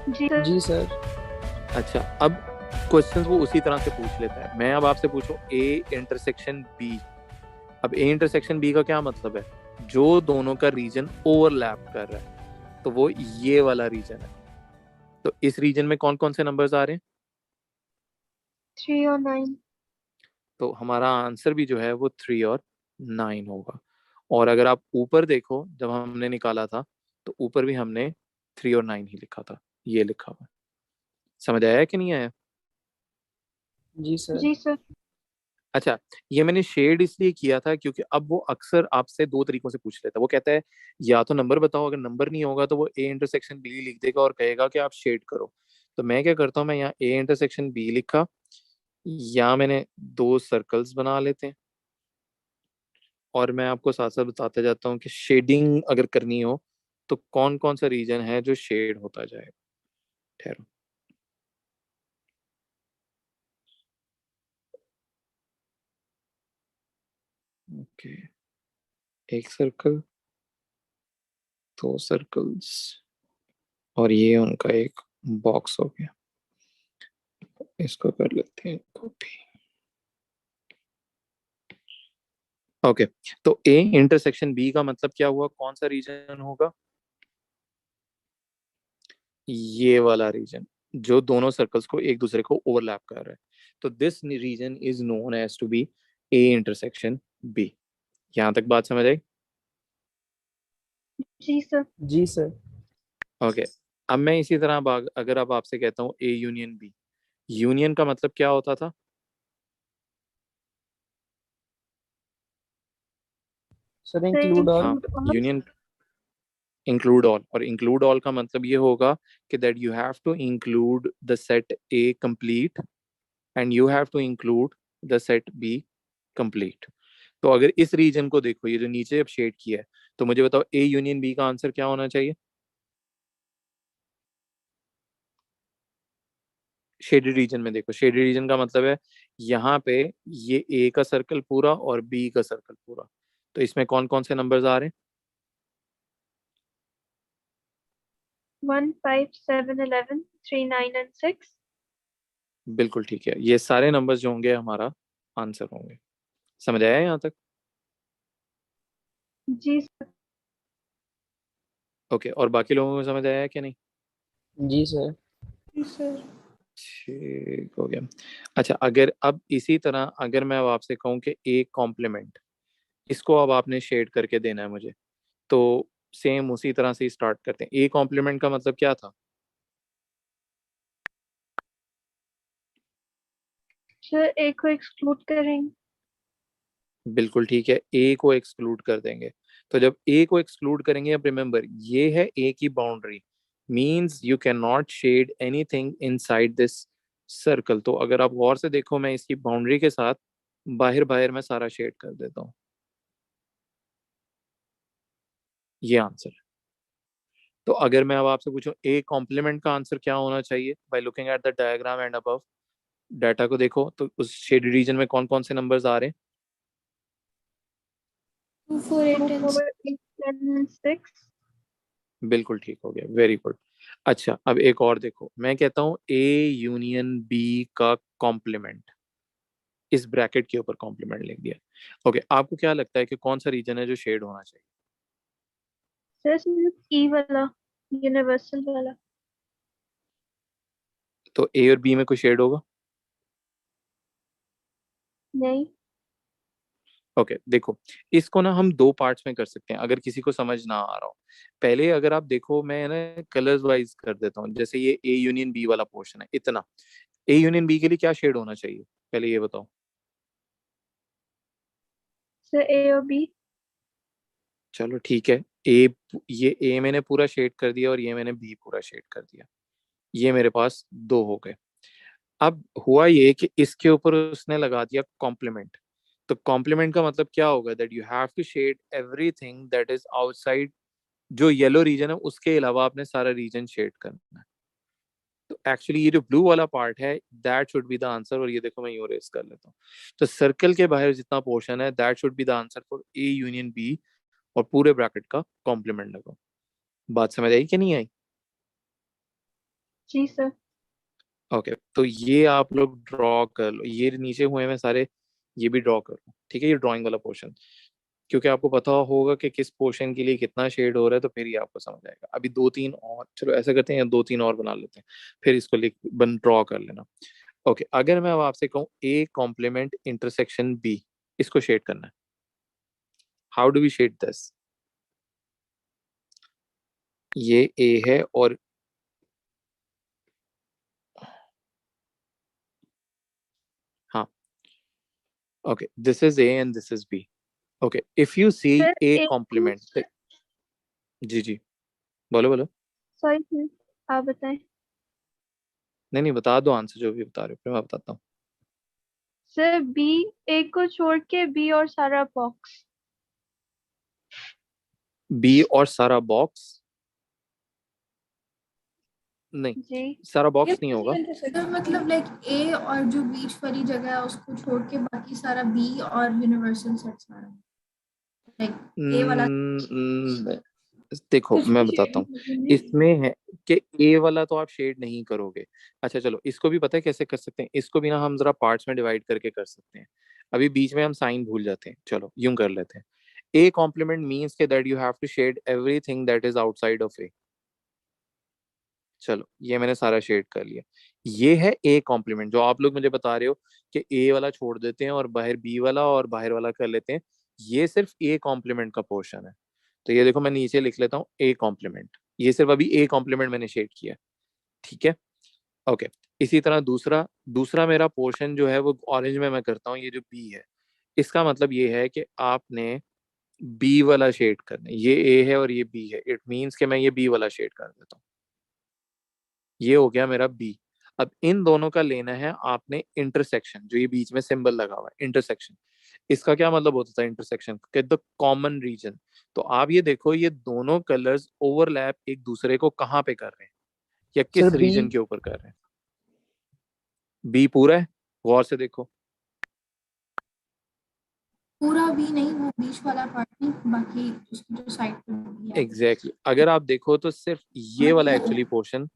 जी sir. Ji sir. अच्छा, अब questions वो उसी तरह से पूछ लेता है। मैं अब आपसे पूछूं ए इंटरसेक्शन बी। अब ए इंटरसेक्शन बी का क्या मतलब है? जो दोनों का रीजन ओवरलैप कर रहा है, तो वो ये वाला रीजन है। तो इस रीजन में कौन कौन से नंबर्स आ रहे हैं? 3 और 9। तो हमारा आंसर भी जो है वो 3 और 9 होगा। और अगर आप ऊपर देखो, जब हमने निकाला था तो ऊपर भी हमने 3 और 9 ही लिखा था। ये लिखा हुआ है। समझ आया कि नहीं आया? जी सर। जी सर। अच्छा, ये मैंने शेड इसलिए किया था क्योंकि अब वो अक्सर आपसे दो तरीकों से पूछ लेता है। वो कहता है या तो नंबर बताओ, अगर नंबर नहीं होगा तो वो ए इंटरसेक्शन बी लिख देगा और कहेगा कि आप शेड करो। तो मैं क्या करता हूँ, मैं यहाँ ए इंटरसेक्शन बी लिखा, या मैंने दो सर्कल्स बना लेते हैं। और मैं आपको साथ साथ बताते जाता हूँ कि शेडिंग अगर करनी हो तो कौन कौन सा रीजन है जो शेड होता जाएगा। ठहरो। ओके, एक सर्कल, दो सर्कल्स, और ये उनका एक बॉक्स हो गया। इसको कर लेते हैं कॉपी। ओके, तो ए इंटरसेक्शन बी का मतलब क्या हुआ? कौन सा रीजन होगा? ये वाला रीजन, जो दोनों सर्कल्स को एक दूसरे को ओवरलैप कर रहा है। तो this region is known as to be A intersection B. यहां तक बात समझ आई? Ji sir. Ji sir. Okay, अब मैं इसी तरह अगर अब आपसे कहता हूँ ए यूनियन बी, यूनियन का मतलब क्या होता था? Sir sir include all. हाँ, include all. Union include all. और इंक्लूड ऑल का मतलब ये होगा कि that you have to include the set A complete and you have to include the set B complete. तो अगर इस रीजन को देखो, ये जो नीचे अब शेड किया है, तो मुझे बताओ ए यूनियन बी का आंसर क्या होना चाहिए? शेडेड रीजन में देखो, शेडेड रीजन का मतलब है यहाँ पे ये ए का सर्कल पूरा और बी का सर्कल पूरा। तो इसमें कौन कौन से नंबर्स आ रहे 1, 5, 7, 11, 3, 9 एंड 6। हैं? बिल्कुल ठीक है, ये सारे नंबर्स जो होंगे हमारा आंसर होंगे। समझ आया यहाँ तक? जी सर। ओके, और बाकी लोगों को समझ आया कि नहीं? जी सर। जी सर। ठीक हो गया। अच्छा, अगर अब इसी तरह अगर मैं अब आपसे कहूँ कि एक कॉम्प्लीमेंट, इसको अब आपने शेड करके देना है मुझे, तो सेम उसी तरह से स्टार्ट करते हैं। ए कॉम्प्लीमेंट का मतलब क्या था? सर ए को एक्सक्लूड करेंगे। बिल्कुल ठीक है, ए को एक्सक्लूड कर देंगे। तो जब ए को एक्सक्लूड करेंगे, अब रिमेंबर ये है ए की boundary, means you can not shade anything inside this circle. तो अगर आप गौर से देखो, मैं इसकी बाउंड्री के साथ बाहर बाहर मैं सारा शेड कर देता हूँ। ये आंसर है। तो अगर मैं अब आपसे पूछूं ए कॉम्प्लीमेंट का आंसर क्या होना चाहिए, by looking at the diagram and above, data को देखो तो उस शेड रीजन में कौन कौन से नंबर्स आ रहे हैं? 2, 4, 8 एंड 10 एंड 6। बिल्कुल ठीक हो गया, वेरी गुड। अच्छा, अब एक और देखो, मैं कहता हूँ ए यूनियन बी का कॉम्प्लीमेंट, इस ब्रैकेट के ऊपर कॉम्प्लीमेंट लिख दिया। ओके, आपको क्या लगता है कि कौन सा रीजन है जो शेड होना चाहिए? सर सिर्फ ई वाला, यूनिवर्सल वाला। तो ए और बी में कोई शेड होगा? नहीं। ओके, देखो, इसको ना हम दो पार्ट्स में कर सकते हैं अगर किसी को समझ ना आ रहा हो। पहले अगर आप देखो, मैं ना कलर्स वाइज कर देता हूँ। जैसे ये ए यूनियन बी वाला पोर्शन है इतना, ए यूनियन बी के लिए क्या शेड होना चाहिए, पहले ये बताओ। सर ए और बी। चलो ठीक है, ए, ये ए मैंने पूरा शेड कर दिया और ये मैंने बी पूरा शेड कर दिया। ये मेरे पास दो हो गए। अब हुआ ये कि इसके ऊपर उसने लगा दिया कॉम्प्लीमेंट। तो कॉम्प्लीमेंट का मतलब क्या होगा? That you have to shade everything that is outside, जो येलो रीजन है उसके अलावा आपने सारा रीजन शेड करना है। तो एक्चुअली ये जो ब्लू वाला पार्ट है, that should be the answer. और ये देखो, मैं यूं रेस कर लेता हूँ। तो सर्कल के बाहर जितना पोर्शन है, that should be the answer for A union B. और पूरे ब्रैकेट का कॉम्प्लीमेंट लगाओ। बात समझ आई कि नहीं आई? जी सर। ओके, तो ये आप लोग ड्रॉ कर लो, ये नीचे हुए हैं सारे, ये भी ड्रॉ कर लो, ठीक है, ये ड्राइंग वाला पोर्शन, क्योंकि आपको पता होगा कि किस पोर्शन के लिए कितना शेड हो रहा है, तो फिर ये आपको समझ आएगा। अभी दो तीन और, चलो ऐसा करते हैं, दो तीन और बना लेते हैं, फिर इसको लिख बन ड्रॉ कर लेना। ओके, अगर मैं अब आपसे कहूँ ए कॉम्प्लीमेंट इंटरसेक्शन बी, इसको शेड करना है, how do we shade this? ये ए है और हाँ, okay, this is A and this is B. Okay, if you see sir A A को, कॉम्प्लीमेंट, जी जी, बोलो बोलो। सॉरी सर, आप बताएं। नहीं नहीं, बता दो आंसर जो भी बता रहे हो, फिर मैं बताता हूँ। सर बी, ए को छोड़ के बी और सारा बॉक्स। बी और सारा बॉक्स? नहीं, जी। सारा ये बॉक्स नहीं होगा। तो मतलब लाइक ए और जो बीच वाली जगह है उसको छोड़ के बाकी सारा बी और यूनिवर्सल सेट सारा लाइक ए वाला नहीं, देखो कुछ मैं भी बताता हूँ, शेड इसमें है कि ए वाला तो आप शेड नहीं करोगे। अच्छा चलो, इसको भी पता है कैसे कर सकते हैं, इसको भी ना हम जरा पार्ट्स में डिवाइड करके कर सकते हैं। अभी बीच में हम साइन भूल जाते हैं, चलो यूं कर लेते हैं। ए कॉम्प्लीमेंट मीन्स के that you have to shade everything that is outside of A. चलो, ये मैंने सारा शेड कर लिया। ये है ए कॉम्प्लीमेंट, जो आप लोग मुझे बता रहे हो कि ए वाला छोड़ देते हैं और बाहर बी वाला और बाहर वाला कर लेते हैं, ये सिर्फ ए कॉम्प्लीमेंट का पोर्शन है। तो ये देखो, मैं नीचे लिख लेता हूँ ए कॉम्प्लीमेंट, ये सिर्फ अभी ए कॉम्प्लीमेंट मैंने शेड किया, ठीक है। ओके, इसी तरह दूसरा दूसरा मेरा पोर्शन जो है वो ऑरेंज में मैं करता हूँ, ये जो बी है, इसका मतलब ये है कि आपने बी वाला शेड करना है। ये ए है और ये बी है, इट मीन्स कि मैं ये बी वाला शेड कर देता हूँ। ये हो गया मेरा बी। अब इन दोनों का लेना है आपने इंटरसेक्शन, जो ये बीच में सिंबल लगा हुआ है इंटरसेक्शन, इसका क्या मतलब होता था इंटरसेक्शन के? The common region. तो आप ये देखो, ये दोनों कलर्स ओवरलैप एक दूसरे को कहाँ पे कर रहे हैं, या सर किस बी। रीजन के ऊपर कर रहे हैं? बी पूरा है, गौर से देखो। पूरा बी नहीं, वो बीच वाला पार्ट नहीं, बाकी उसकी जो साइड पे होगी है एग्जैक्टली exactly. अगर आप देखो तो सिर्फ ये वाला एक्चुअली पोर्शन,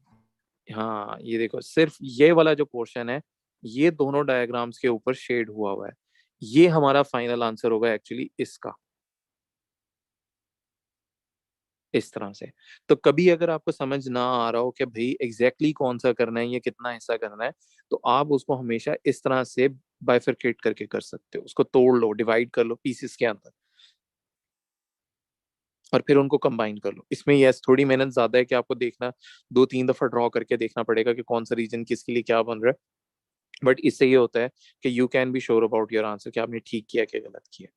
हाँ ये देखो, सिर्फ ये वाला जो पोर्शन है, ये दोनों डायग्राम्स के ऊपर शेड हुआ हुआ है। ये हमारा फाइनल आंसर होगा एक्चुअली इसका, इस तरह से। तो कभी अगर आपको समझ ना आ रहा हो कि भाई एग्जैक्टली कौन सा करना है, ये कितना हिस्सा करना है, तो आप उसको हमेशा इस तरह से बाइफरकेट करके कर सकते हो, उसको तोड़ लो, डिवाइड कर लो पीसेस के अंदर, और फिर उनको कंबाइन कर लो। इसमें यस थोड़ी मेहनत ज्यादा है कि आपको देखना, दो तीन दफा ड्रॉ करके देखना पड़ेगा कि कौन सा रीजन किसके लिए क्या बन रहा है। बट इससे ये होता है कि you can be sure about your answer, कि आपने ठीक किया कि गलत किया।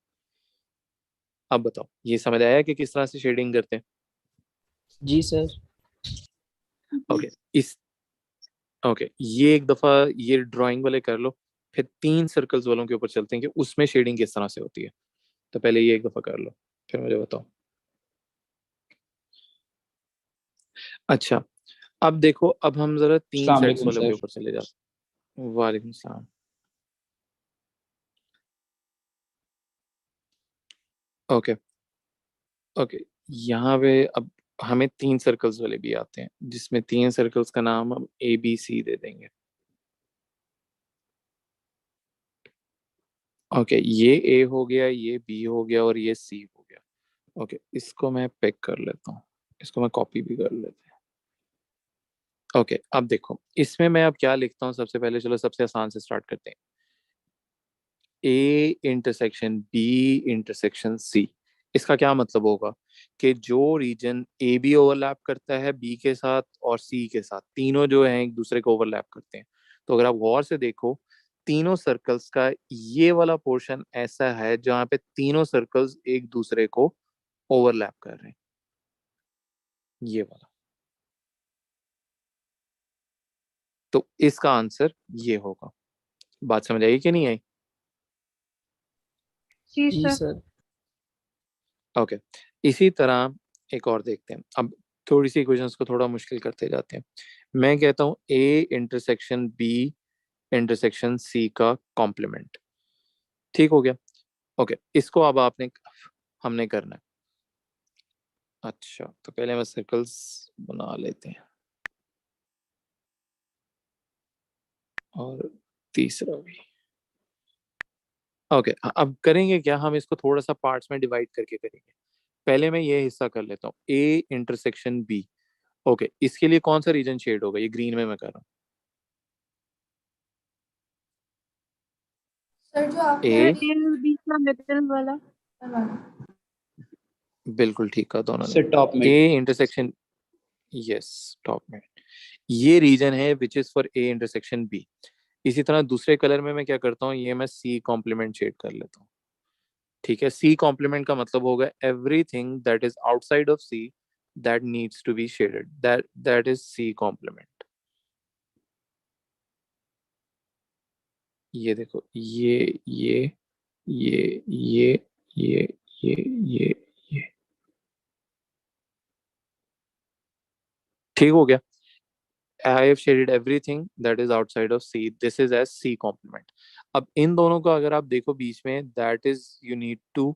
अब बताओ, ये समझ आया कि किस तरह से शेडिंग करते हैं? जी सर। ओके, इस ओके, ये एक दफा ये ड्राइंग वाले कर लो, फिर तीन सर्कल्स वालों के ऊपर चलते हैं कि उसमें शेडिंग किस तरह से होती है। तो पहले ये एक दफा कर लो, फिर मुझे बताओ। अच्छा, अब देखो, अब हम जरा तीन अस्सलाम सेट्स वालेकुम वालों के सर। ऊपर चले जाते हैं। वालेकुम सलाम। ओके ओके, यहाँ पे अब हमें तीन सर्कल्स वाले भी आते हैं, जिसमें तीन सर्कल्स का नाम हम ए बी सी दे देंगे। ओके, ये ए हो गया, ये बी हो गया और ये सी हो गया। ओके, इसको मैं पिक कर लेता हूँ, इसको मैं कॉपी भी कर लेते हैं। ओके, अब देखो इसमें मैं अब क्या लिखता हूँ सबसे पहले, चलो सबसे आसान से स्टार्ट करते हैं। A intersection B intersection C, इसका क्या मतलब होगा कि जो रीजन ए बी ओवरलैप करता है बी के साथ और सी के साथ, तीनों जो है एक दूसरे को ओवरलैप करते हैं। तो अगर आप गौर से देखो, तीनों सर्कल्स का ये वाला पोर्शन ऐसा है जहां पे तीनों सर्कल्स एक दूसरे को ओवरलैप कर रहे हैं, ये वाला। तो इसका आंसर ये होगा। बात समझ आई कि नहीं आई? जी जी सर। सर। ओके, इसी तरह एक और देखते हैं अब, थोड़ी सी इक्वेशंस को थोड़ा मुश्किल करते जाते हैं। मैं कहता हूँ A intersection B intersection C का कॉम्प्लीमेंट, ठीक हो गया। ओके, इसको अब आपने हमने करना है। अच्छा, तो पहले मैं सर्कल्स बना लेते हैं। और तीसरा भी। ओके, अब करेंगे क्या, हम इसको थोड़ा सा पार्ट्स में डिवाइड करके करेंगे। पहले मैं ये हिस्सा कर लेता हूँ, ए इंटरसेक्शन बी। ओके, इसके लिए कौन सा रीजन शेड होगा, ये ग्रीन में मैं कर रहा हूँ। सर जो आपने ए, ये बीच में मिडिल वाला। बिल्कुल ठीक कहा दोनों सर ने। टॉप में। ए इंटरसेक्शन, यस टॉप में, ये रीजन है which is for A intersection B. इसी तरह दूसरे कलर में मैं क्या करता हूँ, ये मैं सी कॉम्प्लीमेंट शेड कर लेता हूँ। ठीक है, सी कॉम्प्लीमेंट का मतलब होगा everything that is outside of C that needs to be shaded, that is C complement. ये देखो, ये ये ये ये ये ये ठीक हो गया। I have shaded everything that is outside of C. This is as C complement. अब इन दोनों का अगर आप देखो बीच में, that is you need to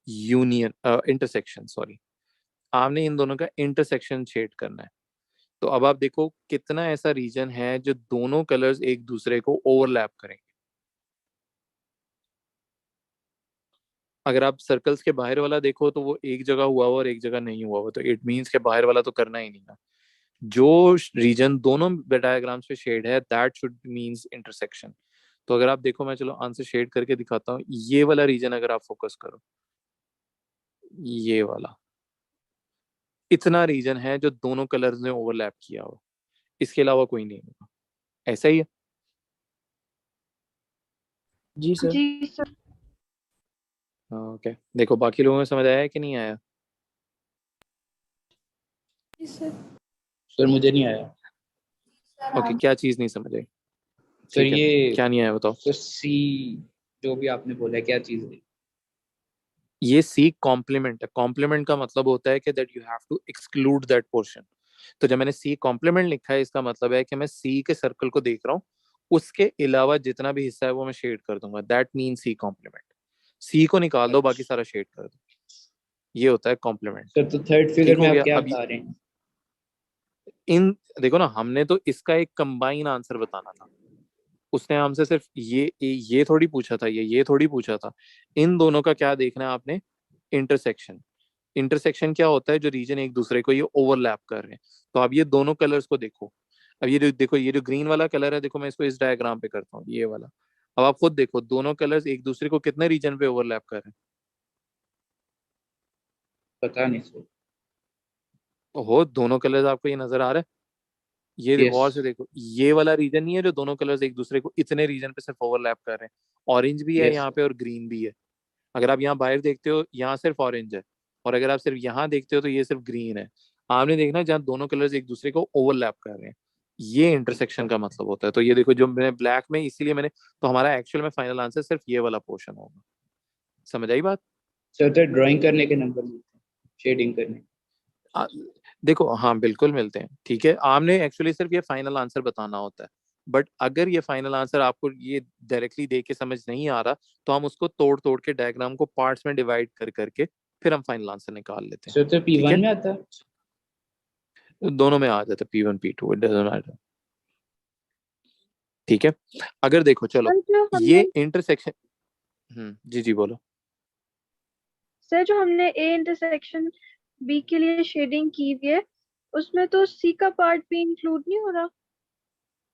union intersection, sorry, आपने इन दोनों का intersection शेड करना है। तो अब आप देखो कितना ऐसा रीजन है जो दोनों कलर्स एक दूसरे को ओवरलैप करेंगे। अगर आप सर्कल्स के बाहर वाला देखो तो वो एक जगह हुआ हुआ और एक जगह नहीं हुआ हुआ, तो इट मीन्स के बाहर वाला तो करना ही नहीं है। जो रीजन दोनों डायग्राम्स पे शेड है दैट शुड मींस इंटरसेक्शन। तो अगर आप देखो, मैं चलो आंसर शेड करके दिखाता हूँ, ये वाला रीजन अगर आप फोकस करो, ये वाला इतना रीजन है जो दोनों कलर्स ने ओवरलैप किया हो, इसके अलावा कोई नहीं होगा। ऐसा ही है। जी सर। जी सर। ओके, देखो बाकी लोगों को समझ आया है कि नहीं आया। सर सर मुझे नहीं आया। ओके, क्या चीज नहीं समझ आई। सर ठीक है, ये क्या नहीं आया बताओ। सर सी जो भी आपने बोला है, क्या चीज है? ये सी कॉम्प्लीमेंट है। कॉम्प्लीमेंट का मतलब होता है कि that you have to exclude that portion. तो जब मैंने सी कॉम्प्लीमेंट लिखा है, इसका मतलब है कि मैं सी के सर्कल को देख रहा हूँ, उसके अलावा जितना भी हिस्सा है वो मैं शेड कर दूंगा, दैट मीन सी कॉम्प्लीमेंट। सी को निकाल दो, बाकी सारा शेड कर दो, ये होता है कॉम्प्लीमेंट। सर तो थर्ड फिगर ठीक में हो आप गया। क्या अब बता रहे हैं? इन देखो ना, हमने तो इसका एक कंबाइन आंसर बताना था, उसने हमसे सिर्फ ये थोड़ी पूछा था, ये थोड़ी पूछा था। इन दोनों का क्या देखना है आपने, इंटरसेक्शन। इंटरसेक्शन क्या होता है, जो रीजन एक दूसरे को ये ओवरलैप कर रहे हैं। तो आप ये दोनों कलर्स को देखो। अब ये जो देखो, ये जो ग्रीन वाला कलर है, देखो मैं इसको इस डायग्राम पे करता हूँ, ये वाला। अब आप खुद देखो, दोनों कलर्स एक दूसरे को कितने रीजन पे ओवरलैप कर रहे हैं। पता नहीं सर। ओहो, दोनों कलर्स आपको ये नजर आ रहा है। ये यस। गौर से देखो, ये वाला रीजन नहीं है जो दोनों कलर्स एक दूसरे को इतने रीजन पे सिर्फ ओवरलैप कर रहे हैं। ऑरेंज भी है यस यहाँ सर। पे और ग्रीन भी है। अगर आप यहाँ बाहर देखते हो, यहाँ सिर्फ ऑरेंज है, और अगर आप सिर्फ यहाँ देखते हो तो ये सिर्फ ग्रीन है। आपने देखना जहाँ दोनों कलर्स एक दूसरे को ओवरलैप कर रहे हैं, ये इंटरसेक्शन का मतलब होता है। तो ये देखो, जो मैंने ब्लैक में इसीलिए मैंने, तो हमारा एक्चुअल में फाइनल आंसर सिर्फ ये वाला पोर्शन होगा। समझ आई बात। सर तो ड्राइंग करने के नंबर मिलते हैं, शेडिंग करने। आ, देखो, हाँ बिल्कुल मिलते हैं। ठीक है, आपने एक्चुअली सिर्फ ये फाइनल आंसर बताना होता है। बट अगर ये फाइनल आंसर आपको ये डायरेक्टली देख के समझ नहीं आ रहा, तो हम उसको तोड़ तोड़ के डायग्राम को पार्ट्स में डिवाइड कर करके फिर हम फाइनल आंसर निकाल लेते हैं। सर तो ठीक P1 है, में आता है। दोनों में आ जाता है, P1 P2, it doesn't matter. ठीक है, अगर देखो चलो, सर जो ये हमने इंटरसेक्शन, जी जी बोलो। सर जो हमने ए इंटरसेक्शन बी के लिए शेडिंग की हुई है, उसमें तो सी का पार्ट भी इंक्लूड नहीं हो रहा।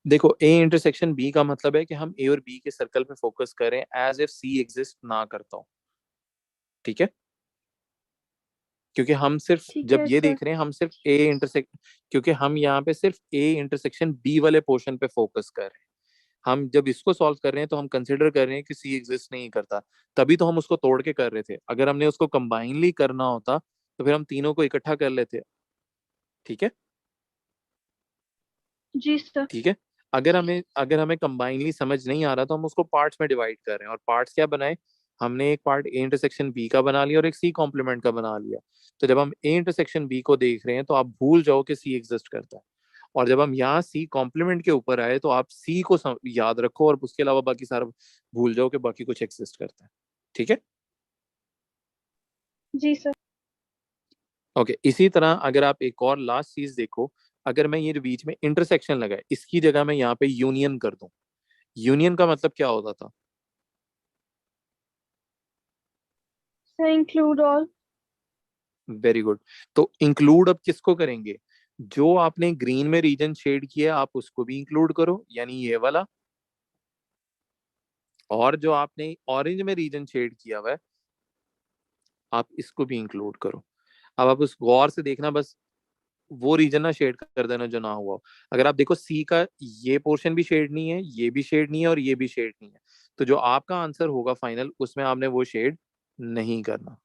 देखो, ए इंटरसेक्शन बी का मतलब है कि हम ए और बी के सर्कल पे फोकस करें एज इफ सी एग्जिस्ट ना करता हो। ठीक है, क्योंकि हम सिर्फ ठीक जब है ये सर। देख रहे हैं, हम सिर्फ ए इंटरसेक्ट, क्योंकि हम यहाँ पे सिर्फ ए इंटरसेक्शन बी वाले पोर्शन पे फोकस कर रहे हैं। हम जब इसको सॉल्व कर रहे हैं तो हम कंसिडर कर रहे हैं कि सी एग्जिस्ट नहीं करता, तभी तो हम उसको तोड़ के कर रहे थे। अगर हमने उसको कंबाइनली करना होता तो फिर हम तीनों को इकट्ठा कर लेते। ठीक है, जी सर। ठीक है। अगर हमें कंबाइनली समझ नहीं आ रहा तो हम उसको पार्ट्स में डिवाइड कर रहे हैं, और पार्ट्स क्या बनाए, हमने एक पार्ट ए इंटरसेक्शन बी का बना लिया और एक सी कॉम्प्लीमेंट का बना लिया। तो जब हम ए इंटरसेक्शन बी को देख रहे हैं तो आप भूल जाओ कि सी एग्जिस्ट करता है, और जब हम यहाँ सी कॉम्प्लीमेंट के ऊपर आए तो आप सी को याद रखो, और उसके अलावा बाकी सारा भूल जाओ कि बाकी कुछ एग्जिस्ट करता है। ठीक है, जी सर। ओके। इसी तरह अगर आप एक और लास्ट चीज देखो, अगर मैं ये जो बीच में इंटरसेक्शन लगा है, इसकी जगह मैं यहाँ पे यूनियन कर दूं, यूनियन का मतलब क्या होता था? Sir include all. Very good. तो इंक्लूड अब किसको करेंगे? जो आपने ग्रीन में रीजन शेड किया आप उसको भी इंक्लूड करो, यानी ये वाला, और जो आपने ऑरेंज में रीजन शेड किया हुआ है आप इसको भी इंक्लूड करो। अब आप उस गौर से देखना, बस वो रीजन ना शेड कर देना जो ना हुआ हो। अगर आप देखो सी का ये पोर्शन भी शेड नहीं है, ये भी शेड नहीं है और ये भी शेड नहीं है, तो जो आपका आंसर होगा फाइनल उसमें आपने वो शेड नहीं करना।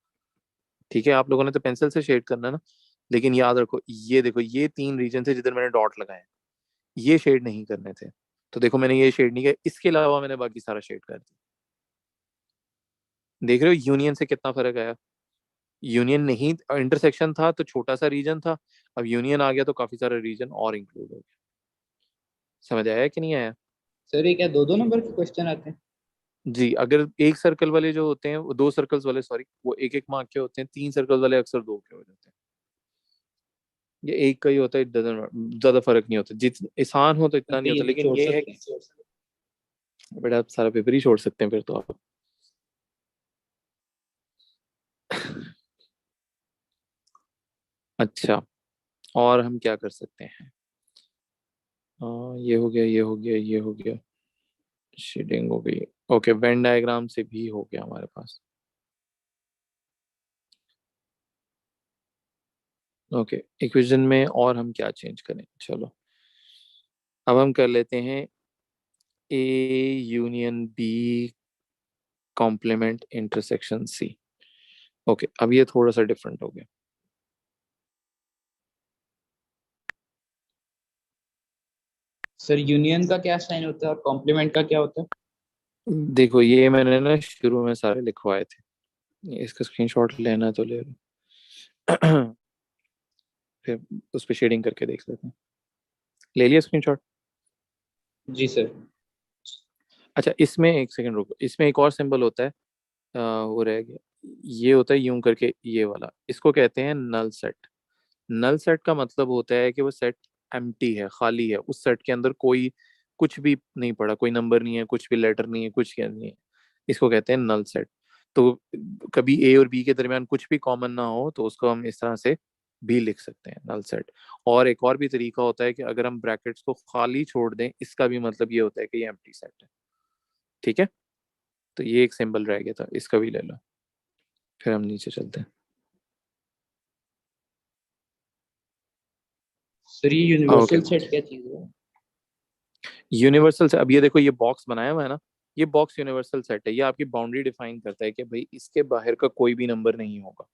ठीक है, आप लोगों ने तो पेंसिल से शेड करना ना, लेकिन याद रखो ये देखो ये 3 रीजन थे जिधर मैंने डॉट लगाए, ये शेड नहीं करने थे। तो देखो मैंने ये शेड नहीं किया, इसके अलावा मैंने बाकी सारा शेड कर दिया। देख रहे हो यूनियन से कितना फर्क आया? यूनियन नहीं, इंटरसेक्शन था तो छोटा सा रीजन था, अब यूनियन आ गया तो काफी सारा रीजन और इंक्लूड हो गया। समझ आया कि नहीं आया? सर ये क्या दो दो नंबर के क्वेश्चन आते हैं? जी, अगर एक सर्कल वाले जो होते हैं वो 2 सर्कल्स वाले, सॉरी, वो 1 1 मार्क के होते हैं, 3 सर्कल वाले अक्सर 2 के हो जाते हैं। ये एक का ही होता है, ज्यादा फर्क नहीं होता, जित आसान हो तो इतना तो नहीं ये होता, भी लेकिन छोड़ ये है सकते कि हैं। बेटा आप सारा पेपर ही छोड़ सकते हैं फिर तो आप। अच्छा, और हम क्या कर सकते हैं? ये हो गया, ये हो गया, ये हो गया, शेडिंग हो गई। ओके, वेन डायग्राम से भी हो गया हमारे पास। ओके, इक्वेशन में और हम क्या चेंज करें? चलो अब हम कर लेते हैं A union B complement intersection C. Okay, अब ये थोड़ा सा डिफरेंट हो गया। सर यूनियन का क्या साइन होता है और कॉम्प्लीमेंट का क्या होता है? देखो ये मैंने ना शुरू में सारे लिखवाए थे, इसका स्क्रीनशॉट लेना है तो ले लो। फिर उस पर शेडिंग करके देख लेते हैं। ले लिया स्क्रीनशॉट? जी सर। अच्छा, इसमें एक सेकंड रुको, इसमें एक और सिंबल होता है, वो रह गया, ये होता है यूं करके, ये वाला, इसको कहते हैं नल सेट। नल सेट का मतलब होता है कि वो सेट एम्प्टी है, खाली है, उस सेट के अंदर कोई कुछ भी नहीं पड़ा, कोई नंबर नहीं है, कुछ भी लेटर नहीं है, कुछ क्या नहीं है, इसको कहते हैं नल सेट। तो कभी ए और बी के दरमियान कुछ भी कॉमन ना हो तो उसको हम इस तरह से भी लिख सकते हैं, नल सेट। और एक और भी तरीका होता है कि अगर हम ब्रैकेट्स को खाली छोड़ दें, इसका भी मतलब ये होता है कि ये एम्प्टी सेट है। ठीक है, तो ये एक सिंबल रह गया था, इसका भी ले लो। फिर हम नीचे चलते हैं। सर ये ओके, यूनिवर्सल सेट क्या चीज है? यूनिवर्सल से अब ये देखो, ये बॉक्स बनाया हुआ है ना, ये बॉक्स यूनिवर्सल सेट है, ये आपकी बाउंड्री डिफाइन करता है कि भाई इसके बाहर का कोई भी नंबर नहीं होगा,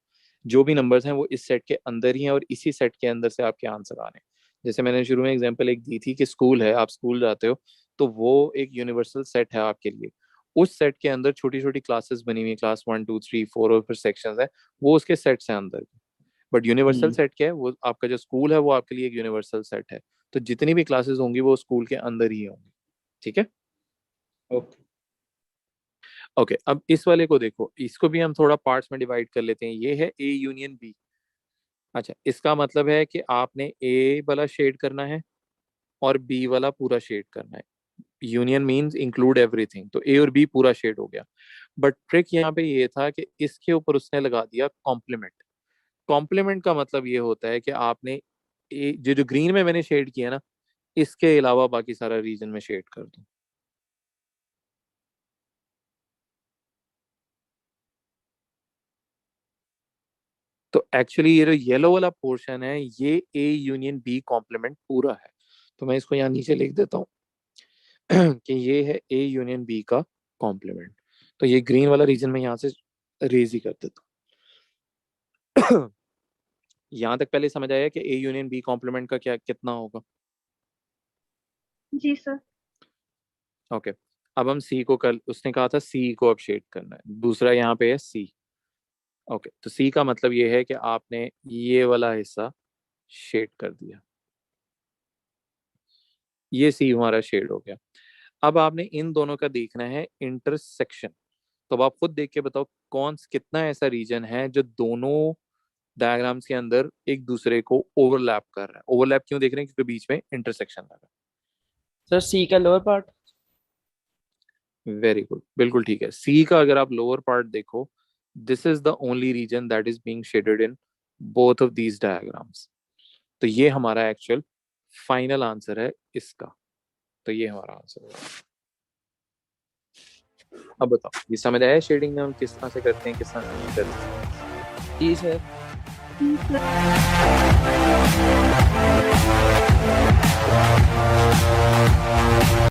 जो भी नंबर्स हैं वो इस सेट के अंदर ही हैं और इसी सेट के अंदर से आपके आंसर आने हैं। जैसे मैंने शुरू में एग्जांपल एक दी थी कि स्कूल है, आप स्कूल जाते हो, तो वो एक यूनिवर्सल सेट है आपके लिए। उस सेट के अंदर छोटी छोटी क्लासेस बनी हुई, क्लास 1 2 3 4 और फिर सेक्शन है, वो उसके सेट से अंदर। But universal hmm. सेट क्या है? वो आपका जो स्कूल है वो आपके लिए एक यूनिवर्सल सेट है, तो जितनी भी क्लासेस होंगी वो स्कूल के अंदर ही होंगी। ठीक है, ओके। ओके। अब इस वाले को देखो, इसको भी हम थोड़ा पार्ट्स में डिवाइड कर लेते हैं। ये है ए यूनियन बी। अच्छा, इसका मतलब है कि आपने ए वाला शेड करना है और बी वाला पूरा शेड करना है। यूनियन मींस इंक्लूड एवरीथिंग, तो ए और बी पूरा शेड हो गया। बट ट्रिक यहाँ पे ये था कि इसके ऊपर उसने लगा दिया कॉम्प्लीमेंट। कॉम्प्लीमेंट का मतलब ये होता है कि आपने जो जो ग्रीन में मैंने शेड किया ना, इसके अलावा बाकी सारा रीजन में शेड कर दूं। तो एक्चुअली ये जो येलो वाला पोर्शन है ये ए यूनियन बी कॉम्प्लीमेंट पूरा है। तो मैं इसको यहाँ नीचे लिख देता हूँ कि ये है ए यूनियन बी का कॉम्प्लीमेंट। तो ये ग्रीन वाला रीजन में यहाँ से रेज ही कर देता हूँ। यहाँ तक पहले समझ आया कि ए यूनियन बी कॉम्प्लीमेंट का क्या कितना होगा? जी सर। ओके, अब हम सी को कर, उसने कहा था सी को अब शेड करना है, दूसरा यहाँ पे है सी। ओके, तो सी का मतलब ये है कि आपने ये वाला हिस्सा शेड कर दिया, ये सी हमारा शेड हो गया। अब आपने इन दोनों का देखना है इंटरसेक्शन। तो अब आप खुद देख के बताओ कौन कितना ऐसा रीजन है जो दोनों डायग्राम्स के अंदर एक दूसरे को ओवरलैप कर रहा है। ओवरलैप क्यों देख रहे हैं? क्योंकि बीच में इंटरसेक्शन लगा। सर सी का लोअर पार्ट। वेरी गुड, बिल्कुल ठीक है। सी का अगर आप लोअर पार्ट देखो, this is the only region that is being shaded in both of these diagrams. तो ये हमारा एक्चुअल फाइनल आंसर है इसका। तो ये हमारा आंसर है। अब बताओ, ये समझ आया शेडिंग में हम किस तरह से करते हैं, किस तरह से नहीं करते? जी सर। ठीक है।